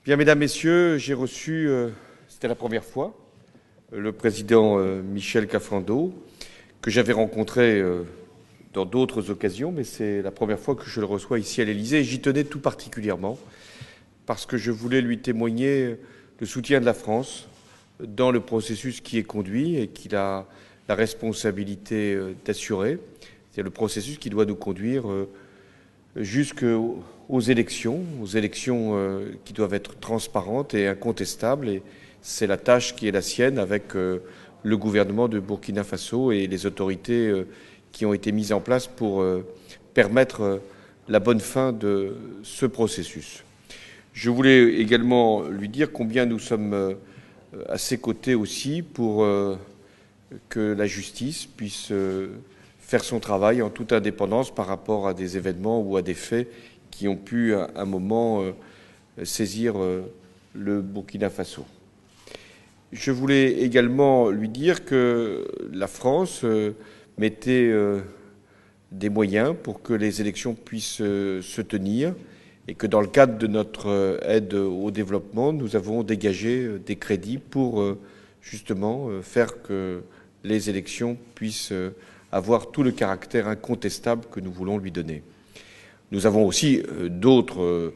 Bien, mesdames, messieurs, j'ai reçu, c'était la première fois, le président Michel Kafando, que j'avais rencontré dans d'autres occasions, mais c'est la première fois que je le reçois ici à l'Élysée, et j'y tenais tout particulièrement, parce que je voulais lui témoigner le soutien de la France dans le processus qui est conduit et qu'il a la responsabilité d'assurer. C'est le processus qui doit nous conduire jusqu'aux élections qui doivent être transparentes et incontestables. Et c'est la tâche qui est la sienne avec le gouvernement de Burkina Faso et les autorités qui ont été mises en place pour permettre la bonne fin de ce processus. Je voulais également lui dire combien nous sommes à ses côtés aussi pour que la justice puisse faire son travail en toute indépendance par rapport à des événements ou à des faits qui ont pu à un moment saisir le Burkina Faso. Je voulais également lui dire que la France mettait des moyens pour que les élections puissent se tenir et que dans le cadre de notre aide au développement, nous avons dégagé des crédits pour justement faire que les élections puissent avoir tout le caractère incontestable que nous voulons lui donner. Nous avons aussi d'autres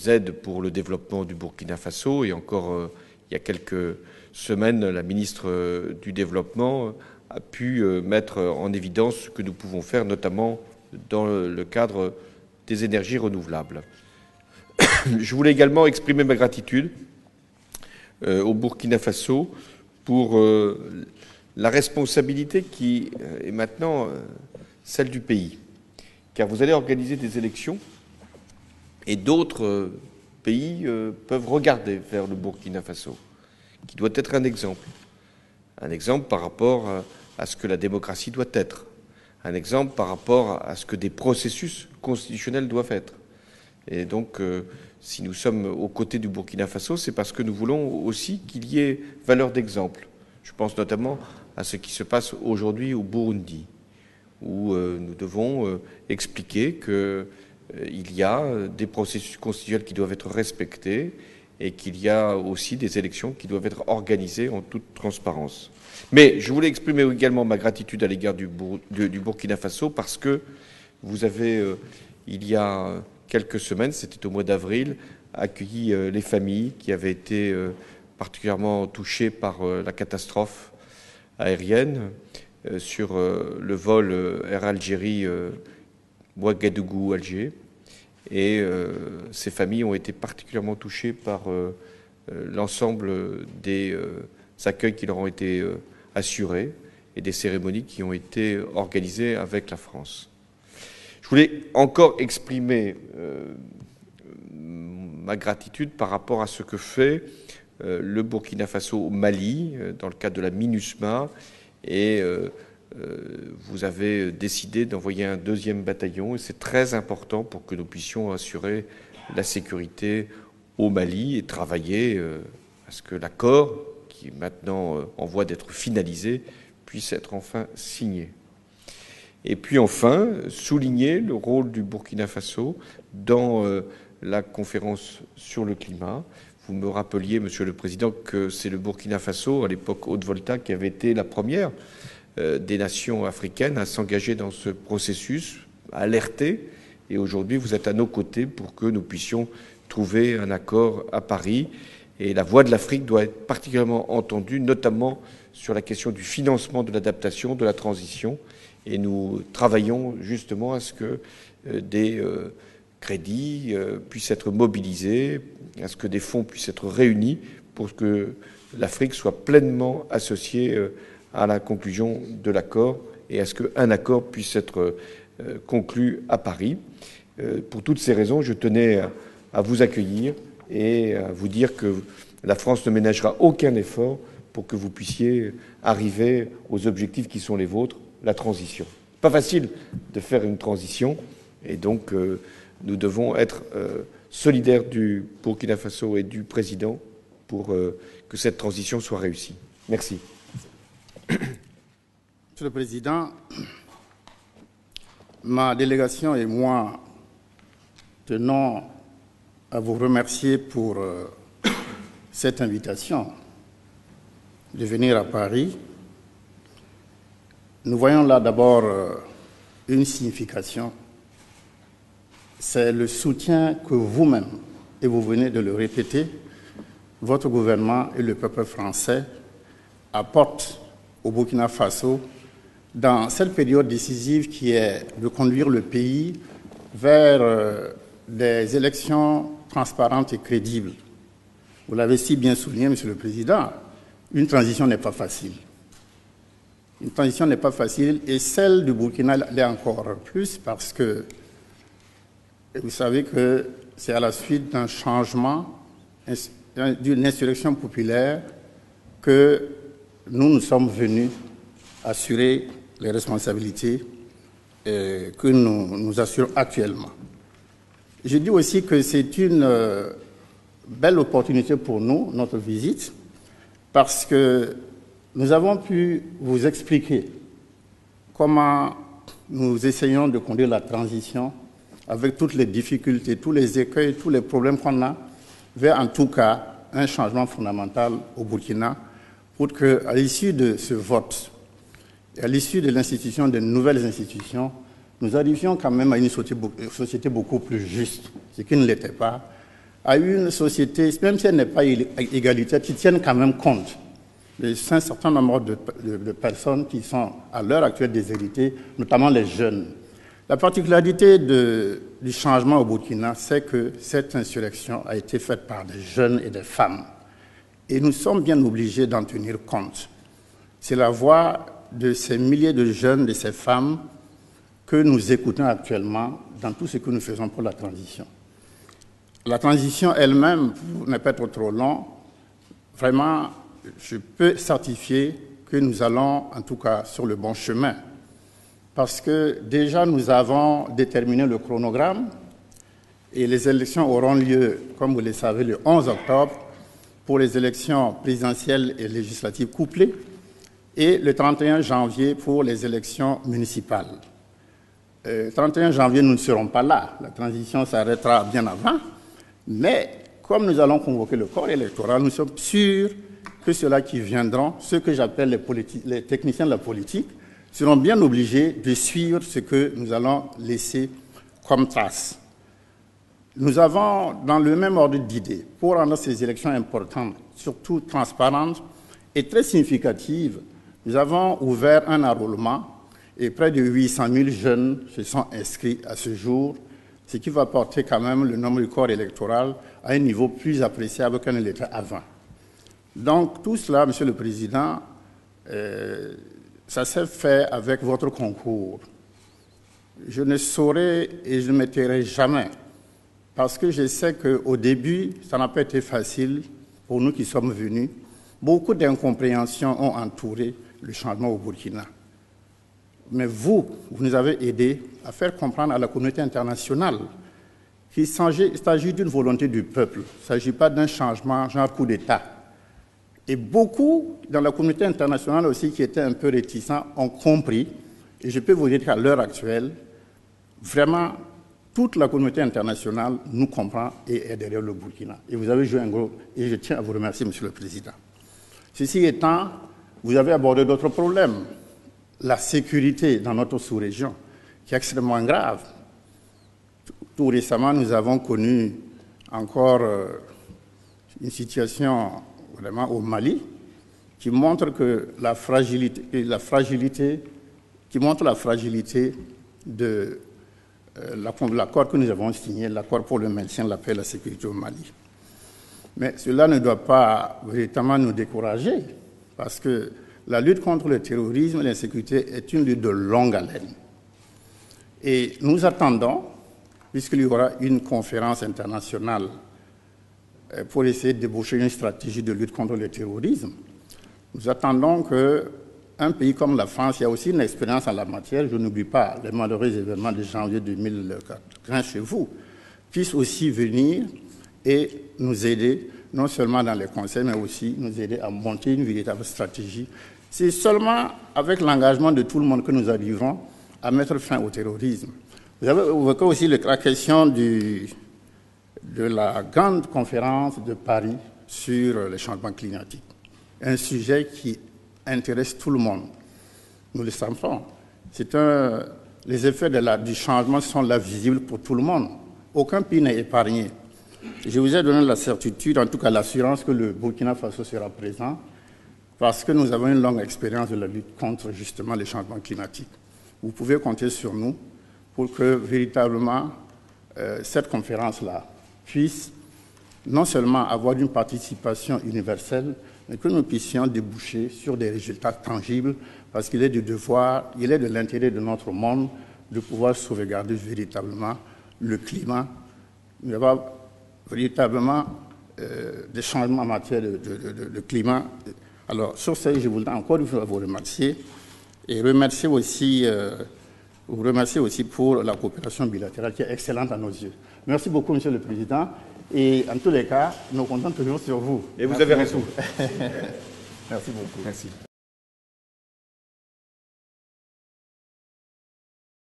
aides pour le développement du Burkina Faso et encore il y a quelques semaines, la ministre du Développement a pu mettre en évidence ce que nous pouvons faire, notamment dans le cadre des énergies renouvelables. Je voulais également exprimer ma gratitude au Burkina Faso pour la responsabilité qui est maintenant celle du pays. Car vous allez organiser des élections et d'autres pays peuvent regarder vers le Burkina Faso, qui doit être un exemple. Un exemple par rapport à ce que la démocratie doit être. Un exemple par rapport à ce que des processus constitutionnels doivent être. Et donc, si nous sommes aux côtés du Burkina Faso, c'est parce que nous voulons aussi qu'il y ait valeur d'exemple. Je pense notamment à ce qui se passe aujourd'hui au Burundi, où nous devons expliquer qu'il y a des processus constitutionnels qui doivent être respectés et qu'il y a aussi des élections qui doivent être organisées en toute transparence. Mais je voulais exprimer également ma gratitude à l'égard du Burkina Faso parce que vous avez, il y a quelques semaines, c'était au mois d'avril, accueilli les familles qui avaient été particulièrement touchées par la catastrophe aérienne sur le vol Air Algérie Ouagadougou-Alger. Et ces familles ont été particulièrement touchées par l'ensemble des accueils qui leur ont été assurés et des cérémonies qui ont été organisées avec la France. Je voulais encore exprimer ma gratitude par rapport à ce que fait le Burkina Faso au Mali, dans le cadre de la MINUSMA, et vous avez décidé d'envoyer un deuxième bataillon, et c'est très important pour que nous puissions assurer la sécurité au Mali et travailler à ce que l'accord, qui est maintenant en voie d'être finalisé, puisse être enfin signé. Et puis enfin, souligner le rôle du Burkina Faso dans la conférence sur le climat. Vous me rappeliez, Monsieur le Président, que c'est le Burkina Faso, à l'époque Haute-Volta, qui avait été la première des nations africaines à s'engager dans ce processus, à alerter. Et aujourd'hui, vous êtes à nos côtés pour que nous puissions trouver un accord à Paris. Et la voix de l'Afrique doit être particulièrement entendue, notamment sur la question du financement de l'adaptation, de la transition. Et nous travaillons justement à ce que des crédits puissent être mobilisés, à ce que des fonds puissent être réunis pour que l'Afrique soit pleinement associée à la conclusion de l'accord et à ce qu'un accord puisse être conclu à Paris. Pour toutes ces raisons, je tenais à vous accueillir et à vous dire que la France ne ménagera aucun effort pour que vous puissiez arriver aux objectifs qui sont les vôtres, la transition. Pas facile de faire une transition et donc nous devons être solidaires du Burkina Faso et du président pour que cette transition soit réussie. Merci. Monsieur le Président, ma délégation et moi tenons à vous remercier pour cette invitation de venir à Paris. Nous voyons là d'abord une signification. C'est le soutien que vous-même, et vous venez de le répéter, votre gouvernement et le peuple français apportent au Burkina Faso dans cette période décisive qui est de conduire le pays vers des élections transparentes et crédibles. Vous l'avez si bien souligné, Monsieur le Président, une transition n'est pas facile. Une transition n'est pas facile et celle du Burkina l'est encore plus parce que vous savez que c'est à la suite d'un changement, d'une insurrection populaire que nous sommes venus assurer les responsabilités que nous assurons actuellement. Je dis aussi que c'est une belle opportunité pour nous, notre visite, parce que nous avons pu vous expliquer comment nous essayons de conduire la transition avec toutes les difficultés, tous les écueils, tous les problèmes qu'on a, vers en tout cas un changement fondamental au Burkina pour qu'à l'issue de ce vote et à l'issue de l'institution de nouvelles institutions, nous arrivions quand même à une société beaucoup plus juste, ce qui ne l'était pas, à une société, même si elle n'est pas égalitaire, qui tienne quand même compte d'un certain nombre de personnes qui sont à l'heure actuelle déshéritées, notamment les jeunes. La particularité du changement au Burkina, c'est que cette insurrection a été faite par des jeunes et des femmes. Et nous sommes bien obligés d'en tenir compte. C'est la voix de ces milliers de jeunes, de ces femmes, que nous écoutons actuellement dans tout ce que nous faisons pour la transition. La transition elle-même, pour ne pas être trop long, vraiment, je peux certifier que nous allons, en tout cas, sur le bon chemin. Parce que déjà, nous avons déterminé le chronogramme et les élections auront lieu, comme vous le savez, le 11 octobre pour les élections présidentielles et législatives couplées et le 31 janvier pour les élections municipales. Le 31 janvier, nous ne serons pas là. La transition s'arrêtera bien avant. Mais comme nous allons convoquer le corps électoral, nous sommes sûrs que ceux-là qui viendront, ceux que j'appelle les techniciens de la politique, seront bien obligés de suivre ce que nous allons laisser comme trace. Nous avons, dans le même ordre d'idées, pour rendre ces élections importantes, surtout transparentes et très significatives, nous avons ouvert un enrôlement et près de 800 000 jeunes se sont inscrits à ce jour, ce qui va porter quand même le nombre du corps électoral à un niveau plus appréciable qu'il ne l'était avant. Donc tout cela, Monsieur le Président, ça s'est fait avec votre concours. Je ne saurais et je ne me tairai jamais, parce que je sais qu'au début, ça n'a pas été facile pour nous qui sommes venus. Beaucoup d'incompréhensions ont entouré le changement au Burkina. Mais vous nous avez aidés à faire comprendre à la communauté internationale qu'il s'agit d'une volonté du peuple. Il ne s'agit pas d'un changement, genre coup d'État. Et beaucoup dans la communauté internationale aussi qui étaient un peu réticents ont compris. Et je peux vous dire qu'à l'heure actuelle, vraiment, toute la communauté internationale nous comprend et est derrière le Burkina. Et vous avez joué un gros... Et je tiens à vous remercier, Monsieur le Président. Ceci étant, vous avez abordé d'autres problèmes. La sécurité dans notre sous-région, qui est extrêmement grave. Tout récemment, nous avons connu encore une situation vraiment au Mali qui montre que la fragilité de l'accord que nous avons signé, l'accord pour le maintien de la paix et la sécurité au Mali. Mais cela ne doit pas véritablement nous décourager, parce que la lutte contre le terrorisme et l'insécurité est une lutte de longue haleine. Et nous attendons, puisqu'il y aura une conférence internationale pour essayer de déboucher une stratégie de lutte contre le terrorisme, nous attendons qu'un pays comme la France, qui a aussi une expérience en la matière, je n'oublie pas les malheureux événements de janvier 2015 chez vous, puisse aussi venir et nous aider, non seulement dans les conseils, mais aussi nous aider à monter une véritable stratégie. C'est seulement avec l'engagement de tout le monde que nous arriverons à mettre fin au terrorisme. Vous avez évoqué aussi la question de de la grande conférence de Paris sur les changements climatiques. Un sujet qui intéresse tout le monde. Nous le savons. Les effets du changement sont là visibles pour tout le monde. Aucun pays n'est épargné. Je vous ai donné la certitude, en tout cas l'assurance, que le Burkina Faso sera présent parce que nous avons une longue expérience de la lutte contre justement les changements climatiques. Vous pouvez compter sur nous pour que véritablement cette conférence-là puisse non seulement avoir une participation universelle, mais que nous puissions déboucher sur des résultats tangibles, parce qu'il est du devoir, il est de l'intérêt de notre monde de pouvoir sauvegarder véritablement le climat, d'avoir véritablement des changements en matière de climat. Alors, sur ce, je voudrais encore une fois vous remercier et vous remercier aussi pour la coopération bilatérale qui est excellente à nos yeux. Merci beaucoup, Monsieur le Président. Et en tous les cas, nous comptons toujours sur vous. Et vous avez raison. Merci beaucoup. Merci.